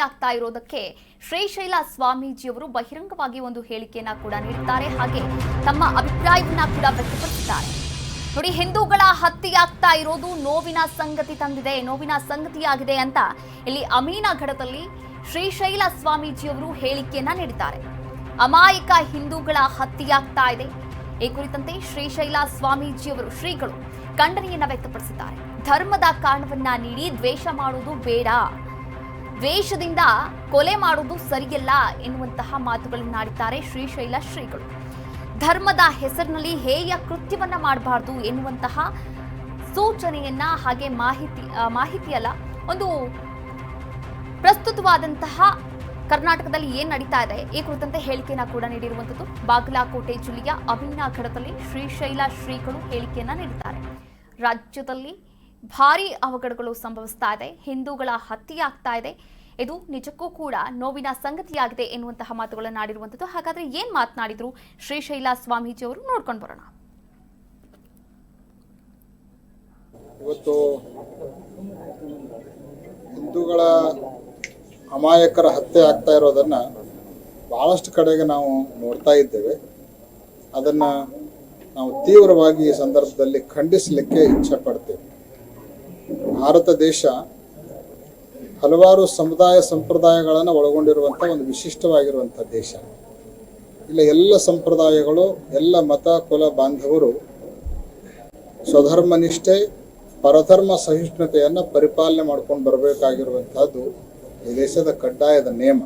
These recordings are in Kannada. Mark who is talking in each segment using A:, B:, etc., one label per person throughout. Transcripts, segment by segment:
A: ಆಗ್ತಾ ಇರೋದಕ್ಕೆ ಶ್ರೀಶೈಲ ಸ್ವಾಮೀಜಿಯವರು ಬಹಿರಂಗವಾಗಿ ಒಂದು ಹೇಳಿಕೆಯನ್ನ ಕೂಡ ನೀಡಿದ್ದಾರೆ. ಹಾಗೆ ತಮ್ಮ ಅಭಿಪ್ರಾಯವನ್ನ ಕೂಡ ವ್ಯಕ್ತಪಡಿಸಿದ್ದಾರೆ. ನೋಡಿ, ಹಿಂದೂಗಳ ಹತ್ಯೆಯಾಗ್ತಾ ಇರೋದು ನೋವಿನ ಸಂಗತಿ ತಂದಿದೆ, ನೋವಿನ ಸಂಗತಿಯಾಗಿದೆ ಅಂತ ಇಲ್ಲಿ ಅಮೀನಗಢದಲ್ಲಿ ಶ್ರೀಶೈಲ ಸ್ವಾಮೀಜಿಯವರು ಹೇಳಿಕೆಯನ್ನ ನೀಡಿದ್ದಾರೆ. ಅಮಾಯಕ ಹಿಂದೂಗಳ ಹತ್ಯೆಯಾಗ್ತಾ ಇದೆ. ಈ ಕುರಿತಂತೆ ಶ್ರೀಶೈಲ ಸ್ವಾಮೀಜಿಯವರು ಶ್ರೀಗಳು ಖಂಡನೆಯನ್ನ ವ್ಯಕ್ತಪಡಿಸಿದ್ದಾರೆ. ಧರ್ಮದ ಕಾರಣವನ್ನ ನೀಡಿ ದ್ವೇಷ ಮಾಡುವುದು ಬೇಡ, ದ್ವೇಷದಿಂದ ಕೊಲೆ ಮಾಡುವುದು ಸರಿಯಲ್ಲ ಎನ್ನುವಂತಹ ಮಾತುಗಳನ್ನಾಡಿದ್ದಾರೆ ಶ್ರೀಶೈಲ ಶ್ರೀಗಳು. ಧರ್ಮದ ಹೆಸರಿನಲ್ಲಿ ಹೇಯ ಕೃತ್ಯವನ್ನ ಮಾಡಬಾರದು ಎನ್ನುವಂತಹ ಸೂಚನೆಯನ್ನ ಹಾಗೆ ಮಾಹಿತಿಯಲ್ಲ, ಒಂದು ಪ್ರಸ್ತುತವಾದಂತಹ ಕರ್ನಾಟಕದಲ್ಲಿ ಏನ್ ನಡೀತಾ ಇದೆ ಈ ಕುರಿತಂತೆ ಹೇಳಿಕೆಯನ್ನ ಕೂಡ ನೀಡಿರುವಂತದ್ದು. ಬಾಗಲಕೋಟೆ ಜಿಲ್ಲೆಯ ಅಮೀನಗಢದಲ್ಲಿ ಶ್ರೀಶೈಲ ಶ್ರೀಗಳು ಹೇಳಿಕೆಯನ್ನ ನೀಡಿದ್ದಾರೆ. ರಾಜ್ಯದಲ್ಲಿ ಭಾರೀ ಅವಘಡಗಳು ಸಂಭವಿಸ್ತಾ ಇದೆ, ಹಿಂದೂಗಳ ಹತ್ಯೆ ಆಗ್ತಾ ಇದೆ, ಇದು ನಿಜಕ್ಕೂ ಕೂಡ ನೋವಿನ ಸಂಗತಿಯಾಗಿದೆ ಎನ್ನುವಂತಹ ಮಾತುಗಳನ್ನು ಆಡಿರುವಂತದ್ದು. ಹಾಗಾದ್ರೆ ಏನ್ ಮಾತನಾಡಿದ್ರು ಶ್ರೀಶೈಲ ಸ್ವಾಮೀಜಿ ಅವರು ನೋಡ್ಕೊಂಡು ಬರೋಣ.
B: ಇವತ್ತು ಹಿಂದೂಗಳ ಅಮಾಯಕರ ಹತ್ಯೆ ಆಗ್ತಾ ಇರೋದನ್ನ ಬಹಳಷ್ಟು ಕಡೆಗೆ ನಾವು ನೋಡ್ತಾ ಇದ್ದೇವೆ. ಅದನ್ನ ನಾವು ತೀವ್ರವಾಗಿ ಈ ಸಂದರ್ಭದಲ್ಲಿ ಖಂಡಿಸಲಿಕ್ಕೆ ಇಚ್ಛೆ ಪಡ್ತೇವೆ. ಭಾರತ ದೇಶ ಹಲವಾರು ಸಮುದಾಯ ಸಂಪ್ರದಾಯಗಳನ್ನು ಒಳಗೊಂಡಿರುವಂಥ ಒಂದು ವಿಶಿಷ್ಟವಾಗಿರುವಂಥ ದೇಶ. ಇಲ್ಲ ಎಲ್ಲ ಸಂಪ್ರದಾಯಗಳು, ಎಲ್ಲ ಮತ ಕುಲ ಬಾಂಧವರು ಸ್ವಧರ್ಮ ನಿಷ್ಠೆ, ಪರಧರ್ಮ ಸಹಿಷ್ಣುತೆಯನ್ನು ಪರಿಪಾಲನೆ ಮಾಡ್ಕೊಂಡು ಬರಬೇಕಾಗಿರುವಂಥದ್ದು ಈ ದೇಶದ ಕಡ್ಡಾಯದ ನಿಯಮ.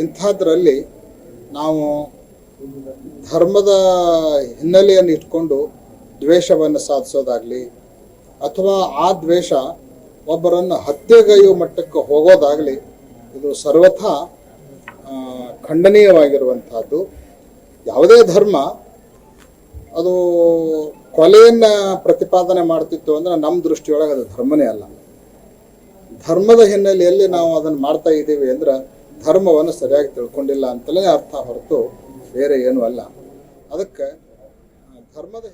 B: ಇಂಥದ್ರಲ್ಲಿ ನಾವು ಧರ್ಮದ ಹಿನ್ನೆಲೆಯನ್ನು ಇಟ್ಕೊಂಡು ದ್ವೇಷವನ್ನು ಸಾಧಿಸೋದಾಗಲಿ ಅಥವಾ ಆ ದ್ವೇಷ ಒಬ್ಬರನ್ನು ಹತ್ಯೆಗೈಯುವ ಮಟ್ಟಕ್ಕೆ ಹೋಗೋದಾಗಲಿ ಇದು ಸರ್ವಥಾ ಖಂಡನೀಯವಾಗಿರುವಂಥದ್ದು. ಯಾವುದೇ ಧರ್ಮ ಅದು ಕೊಲೆಯನ್ನು ಪ್ರತಿಪಾದನೆ ಮಾಡ್ತಿತ್ತು ಅಂದರೆ ನಮ್ಮ ದೃಷ್ಟಿಯೊಳಗೆ ಅದು ಧರ್ಮನೇ ಅಲ್ಲ. ಧರ್ಮದ ಹಿನ್ನೆಲೆಯಲ್ಲಿ ನಾವು ಅದನ್ನು ಮಾಡ್ತಾ ಇದ್ದೀವಿ ಅಂದ್ರೆ ಧರ್ಮವನ್ನು ಸರಿಯಾಗಿ ತಿಳ್ಕೊಂಡಿಲ್ಲ ಅಂತಲೇ ಅರ್ಥ ಹೊರತು ಬೇರೆ ಏನೂ ಅಲ್ಲ. ಅದಕ್ಕೆ ಧರ್ಮದ